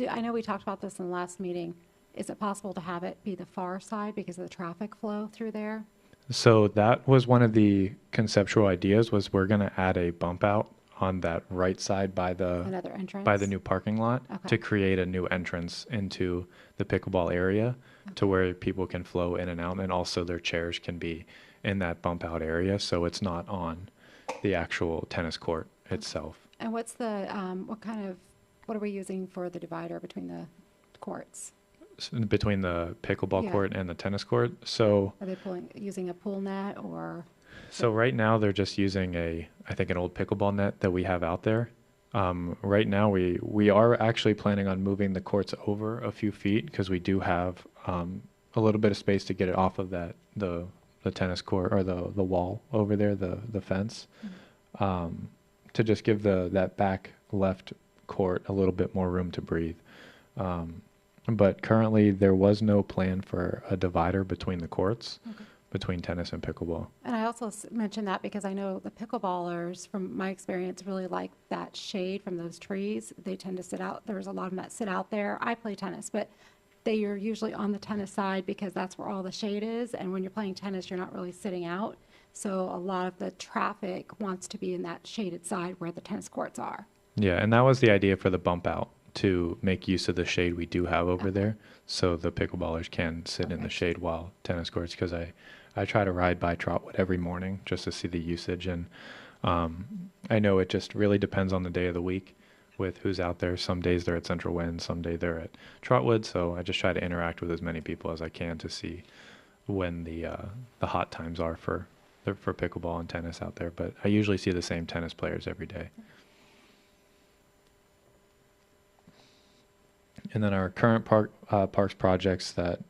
I know we talked about this in the last meeting. Is it possible to have it be the far side because of the traffic flow through there? So that was one of the conceptual ideas, was we're going to add a bump out on that right side by Another entrance? the new parking lot Okay. to create a new entrance into the pickleball area to where people can flow in and out, and also their chairs can be in that bump out area, so it's not on the actual tennis court itself. And what's the, what are we using for the divider between the courts? Between the pickleball Yeah. court and the tennis court. So Are they using a pool net or? right now they're just using I think an old pickleball net that we have out there. Right now we are actually planning on moving the courts over a few feet because we do have a little bit of space to get it off of the tennis court or the wall over there, the fence, to just give that back left court a little bit more room to breathe. But currently there was no plan for a divider between the courts, between tennis and pickleball. And I also mentioned that because I know the pickleballers, from my experience, really like that shade from those trees. They tend to sit out. There's a lot of them that sit out there. I play tennis, but they are usually on the tennis side because that's where all the shade is. And when you're playing tennis, you're not really sitting out. So a lot of the traffic wants to be in that shaded side where the tennis courts are. Yeah, and that was the idea for the bump out, to make use of the shade we do have over there, so the pickleballers can sit in the shade while tennis courts, because I try to ride by Trotwood every morning just to see the usage. And I know it just really depends on the day of the week with who's out there. Some days they're at Central Wind, some day they're at Trotwood. So I just try to interact with as many people as I can to see when the hot times are for pickleball and tennis out there. But I usually see the same tennis players every day. And then our current parks projects that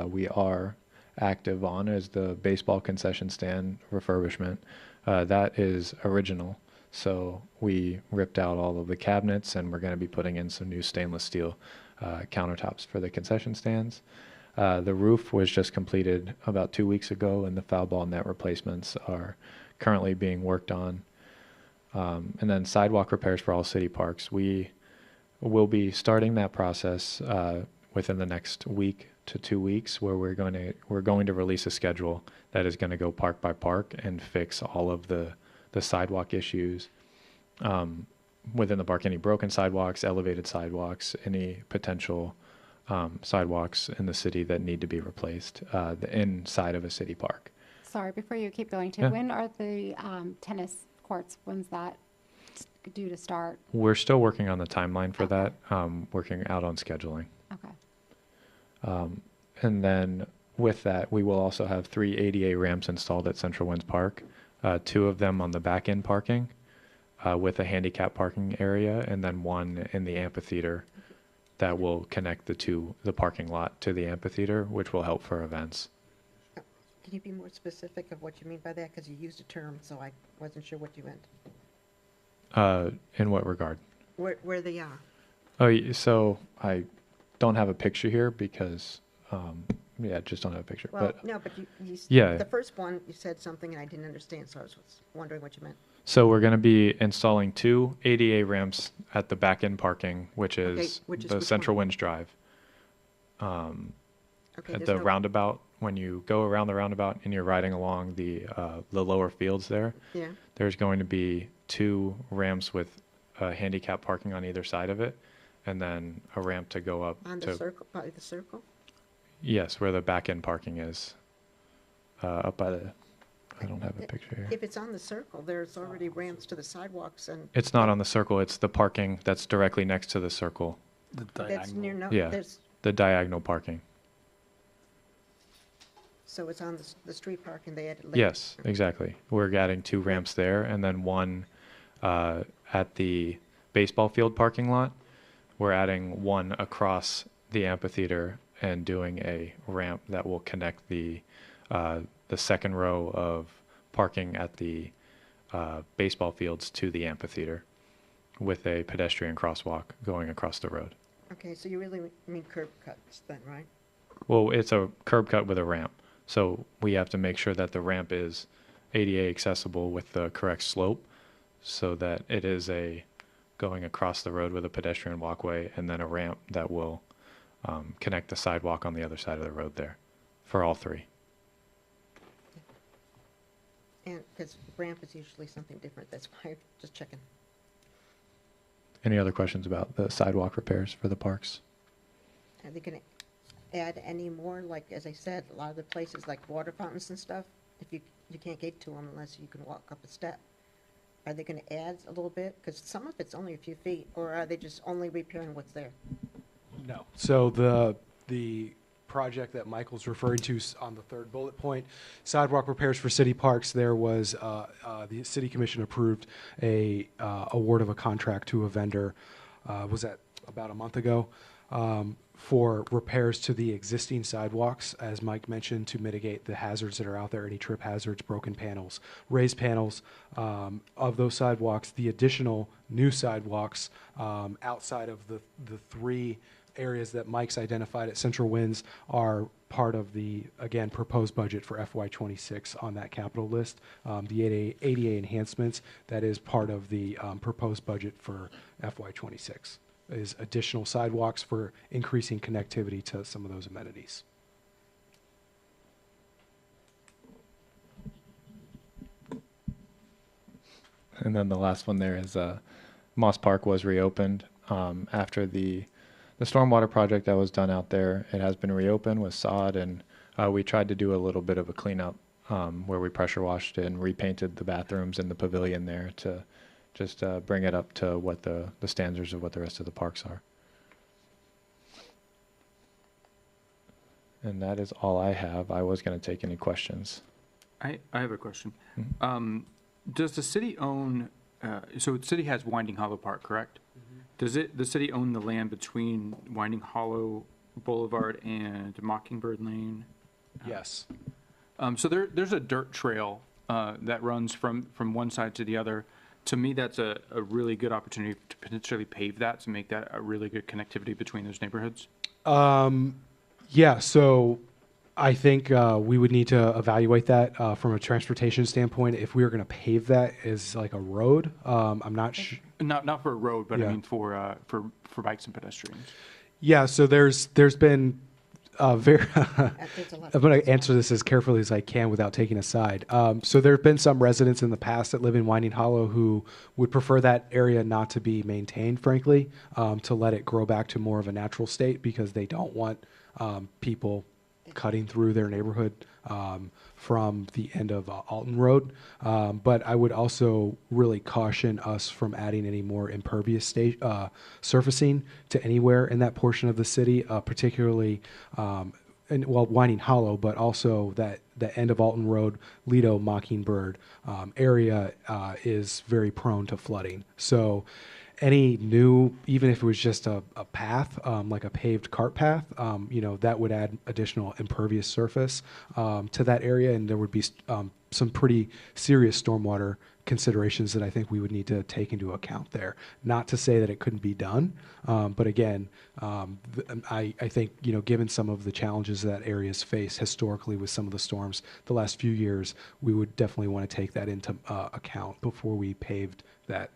we are active on is the baseball concession stand refurbishment. That is original. So we ripped out all of the cabinets and we're going to be putting in some new stainless steel countertops for the concession stands. The roof was just completed about 2 weeks ago, and the foul ball net replacements are currently being worked on. And then sidewalk repairs for all city parks. We will be starting that process within the next week to 2 weeks, where we're going to release a schedule that is going to go park by park and fix all of the sidewalk issues within the park. Any broken sidewalks, elevated sidewalks, any potential sidewalks in the city that need to be replaced inside of a city park. Sorry, before you keep going, Tim, Yeah. when are the tennis courts, when's that due to start? We're still working on the timeline for that, working out on scheduling. Okay. And then with that, we will also have 3 ADA ramps installed at Central Winds Park, 2 of them on the back end parking with a handicap parking area, and then 1 in the amphitheater that will connect the parking lot to the amphitheater, which will help for events. Can you be more specific of what you mean by that? Because you used a term, so I wasn't sure what you meant. In what regard? Where they are. Oh, so I don't have a picture here because, just don't have a picture. Well, but no, but Yeah. the first one, you said something and I didn't understand, so I was wondering what you meant. So we're going to be installing 2 ADA ramps at the back end parking, which is which is the which Central one? Winds Drive. Okay, At there's the no- roundabout, when you go around the roundabout and you're riding along the lower fields there, Yeah, there's going to be 2 ramps with handicap parking on either side of it, and then a ramp to go up on the to, circle, by the circle? yes, where the back end parking is, up by the, I don't have a picture here. If it's on the circle, there's already ramps to the sidewalks and It's not on the circle, it's the parking that's directly next to the circle, The that's near, diagonal. no, Yeah. there's, the diagonal parking. so it's on the street parking they added later? Yes, exactly. We're adding 2 ramps there, and then 1 at the baseball field parking lot. We're adding 1 across the amphitheater and doing a ramp that will connect the second row of parking at the baseball fields to the amphitheater with a pedestrian crosswalk going across the road. Okay, so you really mean curb cuts then, right? Well, it's a curb cut with a ramp. So we have to make sure that the ramp is ADA accessible with the correct slope so that it is going across the road with a pedestrian walkway and then a ramp that will connect the sidewalk on the other side of the road there for all 3. And, because ramp is usually something different, that's why I'm just checking. Any other questions about the sidewalk repairs for the parks? Are they gonna add any more, like, as I said, a lot of the places like water fountains and stuff, if you can't get to them unless you can walk up a step. Are they gonna add a little bit? Because some of it's only a few feet, or are they just only repairing what's there? No. So the project that Michael's referring to on the 3rd bullet point, sidewalk repairs for city parks, there was, the city commission approved a award of a contract to a vendor, was that about a month ago, for repairs to the existing sidewalks, as Mike mentioned, to mitigate the hazards that are out there, any trip hazards, broken panels, raised panels of those sidewalks. The additional new sidewalks outside of the 3 areas that Mike's identified at Central Winds are part of the, again, proposed budget for FY26 on that capital list. The ADA enhancements, that is part of the proposed budget for FY26, is additional sidewalks for increasing connectivity to some of those amenities. And then the last one there is Moss Park was reopened after the stormwater project that was done out there. It has been reopened with sod, and we tried to do a little bit of a cleanup where we pressure washed and repainted the bathrooms and the pavilion there to just bring it up to what the standards of what the rest of the parks are. And that is all I have. I was going to take any questions. I have a question. Mhm. Does the city own, so the city has Winding Hollow Park, correct? Does the city own the land between Winding Hollow Boulevard and Mockingbird Lane? Yes. So there's a dirt trail that runs from one side to the other. To me, that's a really good opportunity to potentially pave that, to make that a really good connectivity between those neighborhoods. Yeah, so I think we would need to evaluate that from a transportation standpoint. If we were going to pave that as like a road, I'm not sure. Not for a road, but I Yeah. mean for bikes and pedestrians. Yeah, so there's been very. There's a lot I'm of going things to answer this as carefully as I can without taking a side. So there have been some residents in the past that live in Winding Hollow who would prefer that area not to be maintained, frankly, to let it grow back to more of a natural state because they don't want people cutting through their neighborhood from the end of Alton Road. But I would also really caution us from adding any more impervious surfacing to anywhere in that portion of the city, particularly Winding Hollow, but also that the end of Alton Road, Lido, Mockingbird area is very prone to flooding. So any new, even if it was just a path, like a paved cart path, that would add additional impervious surface to that area, and there would be some pretty serious stormwater considerations that I think we would need to take into account there. Not to say that it couldn't be done, but again, I think, given some of the challenges that areas face historically with some of the storms the last few years, we would definitely want to take that into account before we paved that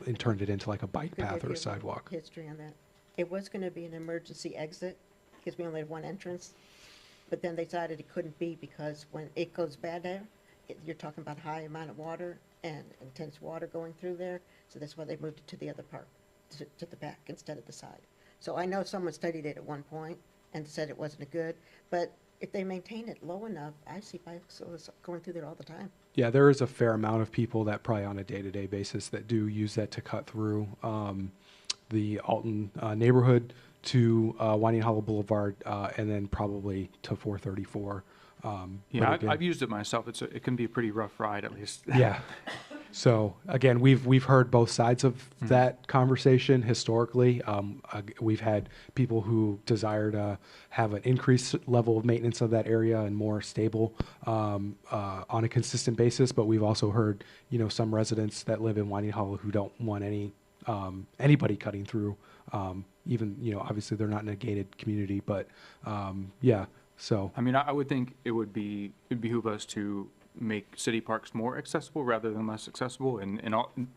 and turned it into like a bike Could I path give or you a sidewalk. History on that. It was going to be an emergency exit because we only had one entrance, but then they decided it couldn't be because when it goes bad there, you're talking about high amount of water and intense water going through there, so that's why they moved it to the other part, to the back instead of the side. So I know someone studied it at one point and said it wasn't good, but if they maintain it low enough, I see bikes going through there all the time. Yeah, there is a fair amount of people that probably on a day-to-day basis that do use that to cut through the Alton neighborhood to Winding Hollow Boulevard and then probably to 434. Yeah, again- I've used it myself. It can be a pretty rough ride, at least. Yeah. So again, we've heard both sides of that conversation historically. We've had people who desire to have an increased level of maintenance of that area and more stable on a consistent basis. But we've also heard, some residents that live in Winding Hollow who don't want anybody cutting through. Even, obviously they're not in a gated community, but yeah. So I mean, I would think it'd behoove us to make city parks more accessible rather than less accessible. And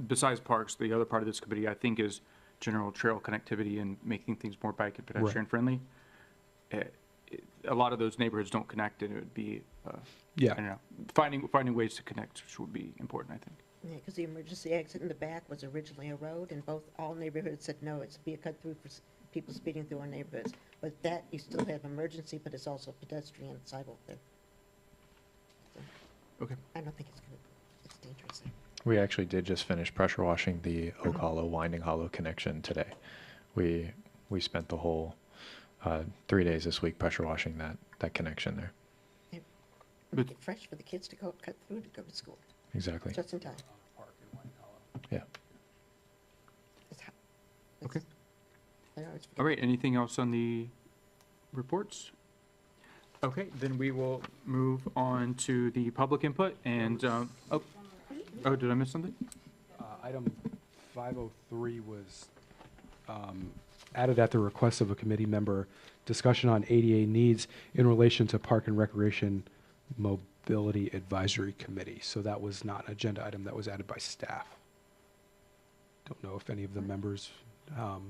besides parks, the other part of this committee, I think, is general trail connectivity and making things more bike and pedestrian friendly. A lot of those neighborhoods don't connect, and it would be, yeah. I don't know, finding ways to connect, which would be important, I think. Yeah, because the emergency exit in the back was originally a road, and all neighborhoods said, no, it's be a cut through for people speeding through our neighborhoods. But that, you still have emergency, but it's also pedestrian sidewalk there. So, Okay. I don't think it's dangerous there. We actually did just finish pressure washing the Oak Hollow, Winding Hollow connection today. We spent the whole 3 days this week pressure washing that connection there. Make it fresh for the kids to cut through to go to school, Exactly. just in time. Yeah. Okay. I always forget. All right, anything else on the reports? Okay, then we will move on to the public input and, did I miss something? Item 503 was added at the request of a committee member, discussion on ADA needs in relation to Park and Recreation Mobility Advisory Committee. So that was not an agenda item, that was added by staff. Don't know if any of the members have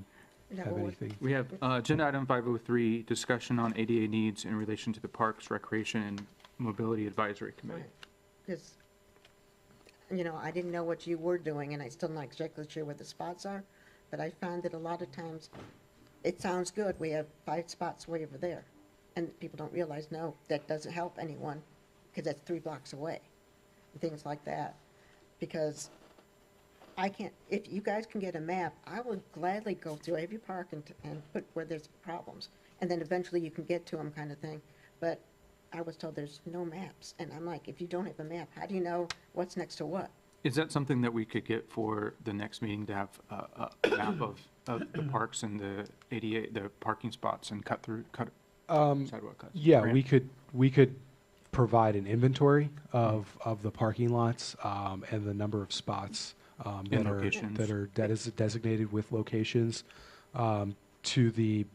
anything. We have agenda item 503, discussion on ADA needs in relation to the Parks, Recreation, and Mobility Advisory Committee. Because, I didn't know what you were doing, and I'm still not exactly sure what the spots are, but I found that a lot of times, it sounds good, we have 5 spots way over there, and people don't realize, no, that doesn't help anyone because that's 3 blocks away, and things like that. Because I can't, if you guys can get a map, I would gladly go through every park and put where there's problems. And then eventually you can get to them kind of thing. But I was told there's no maps. And I'm like, if you don't have a map, how do you know what's next to what? Is that something that we could get for the next meeting, to have a map of the parks and the ADA, the parking spots and sidewalk cuts? Yeah, Grant? we could provide an inventory of the parking lots, and the number of spots, And locations. that are designated with locations. To the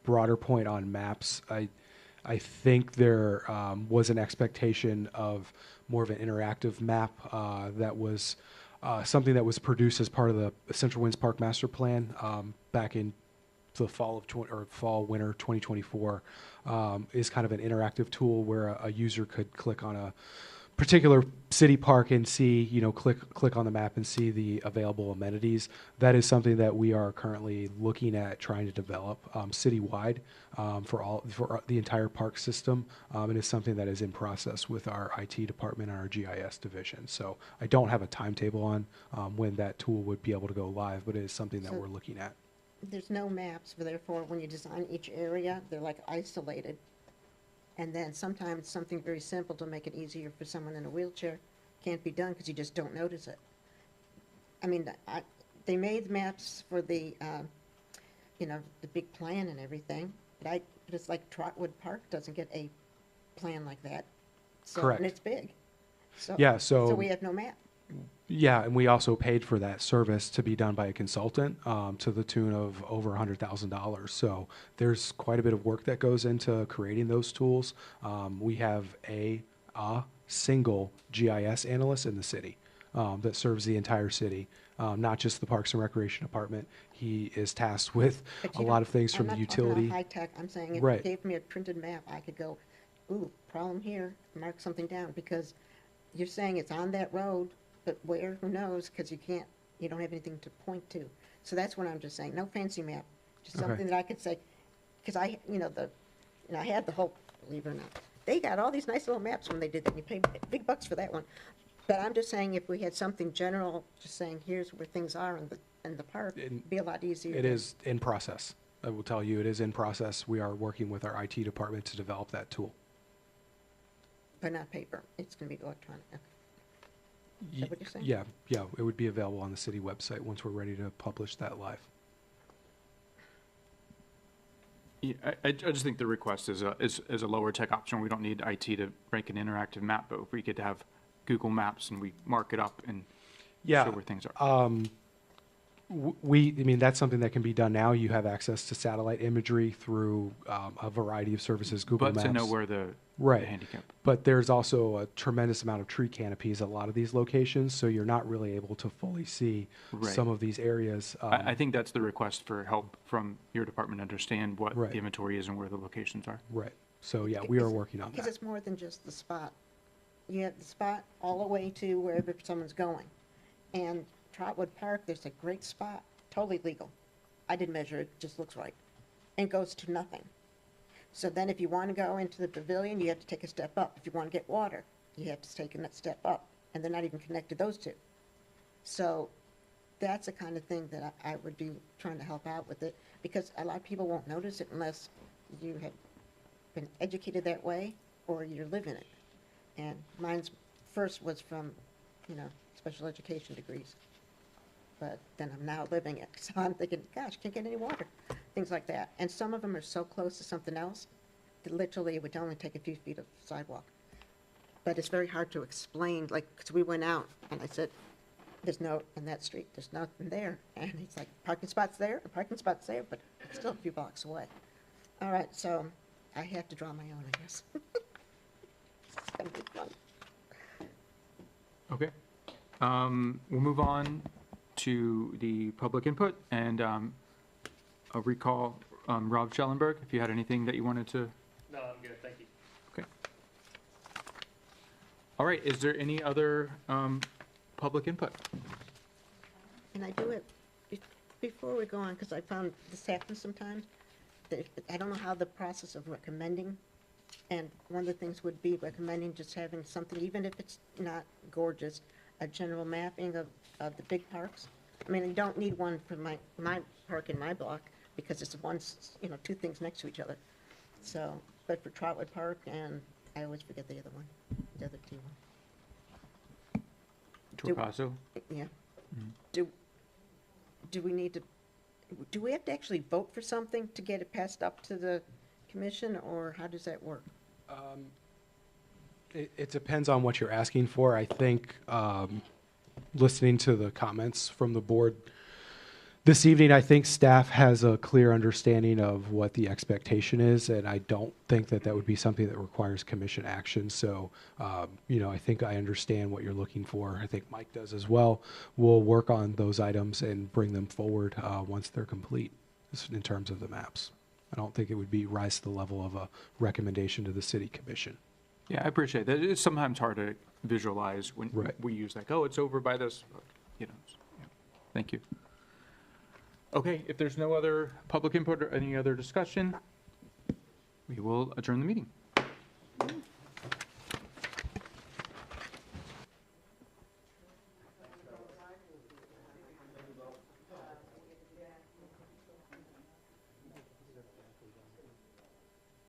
broader point on maps, I think there was an expectation of more of an interactive map that was something that was produced as part of the Central Winds Park Master Plan back in the fall winter 2024. Is kind of an interactive tool where a user could click on a particular city park and see, click on the map and see the available amenities. That is something that we are currently looking at trying to develop citywide for the entire park system. And it's something that is in process with our IT department and our GIS division. So I don't have a timetable on when that tool would be able to go live, but it is something that So- we're looking at. There's no maps, but therefore, when you design each area, they're like isolated. And then sometimes something very simple to make it easier for someone in a wheelchair can't be done because you just don't notice it. I mean, they made maps for the big plan and everything, but it's like Trotwood Park doesn't get a plan like that. So, Correct. And it's big. So, Yeah, so we have no map. Yeah, and we also paid for that service to be done by a consultant to the tune of over $100,000. So there's quite a bit of work that goes into creating those tools. We have a single GIS analyst in the city that serves the entire city, not just the Parks and Recreation Department. He is tasked with But a you lot don't- of things from the I'm not talking utility. about high tech. I'm saying if Right. you gave me a printed map, I could go, ooh, problem here, mark something down, because you're saying it's on that road, but where, who knows, because you don't have anything to point to. So that's what I'm just saying, no fancy map, just Okay. something that I could say, because I had the whole, believe it or not, they got all these nice little maps when they did that, and you pay big bucks for that one. But I'm just saying, if we had something general, just saying, here's where things are in the park, it'd be a lot easier. It is in process. I will tell you, it is in process. We are working with our IT department to develop that tool. But not paper, it's gonna be electronic. Okay. Ye- that what you're saying? Yeah, it would be available on the city website once we're ready to publish that live. Yeah, I just think the request is a lower tech option. We don't need IT to make an interactive map, but if we could have Google Maps and we mark it up and Yeah. show where things are. I mean, that's something that can be done now. You have access to satellite imagery through a variety of services, Google But Maps. to know where the Right. handicap. But there's also a tremendous amount of tree canopies at a lot of these locations, so you're not really able to fully see Right. some of these areas. I think that's the request for help from your department to understand what Right. the inventory is and where the locations are. Right. So, yeah, we are working on Because that. it's more than just the spot. You have the spot all the way to wherever someone's going. And Trotwood Park, there's a great spot, totally legal. I didn't measure it, just looks right. And goes to nothing. So then if you want to go into the pavilion, you have to take a step up. If you want to get water, you have to take a step up. And they're not even connected, those two. So that's the kind of thing that I would be trying to help out with it. Because a lot of people won't notice it unless you have been educated that way or you're living it. And mine's first was from, special education degrees. But then I'm now living it, so I'm thinking, gosh, can't get any water, things like that. And some of them are so close to something else that literally it would only take a few feet of sidewalk. But it's very hard to explain, like, because we went out and I said, there's no, on that street, there's nothing there. And he's like, parking spot's there, the parking spot's there, but it's still a few blocks away. All right, so I have to draw my own, I guess. It's gonna be fun. Okay. We'll move on to the public input, and I'll recall Rob Schellenberg, if you had anything that you wanted to. No, I'm good, thank you. Okay. All right, is there any other public input? And I do it, before we go on, because I found this happens sometimes, that I don't know how the process of recommending And one of the things would be recommending just having something, even if it's not gorgeous, a general mapping of the big parks. I mean, you don't need one for my park in my block, because it's two things next to each other. So, but for Trotwood Park, and I always forget the other one, the other T one. Torcaso? Yeah. Do we need to, do we have to actually vote for something to get it passed up to the commission, or how does that work? It depends on what you're asking for. I think, listening to the comments from the board this evening, I think staff has a clear understanding of what the expectation is, and I don't think that that would be something that requires commission action. So, I think I understand what you're looking for. I think Mike does as well. We'll work on those items and bring them forward once they're complete in terms of the maps. I don't think it would rise to the level of a recommendation to the city commission. Yeah, I appreciate that. It's sometimes hard to visualize when Right. we use like, oh, it's over by this, yeah. Thank you. Okay, if there's no other public input or any other discussion, we will adjourn the meeting.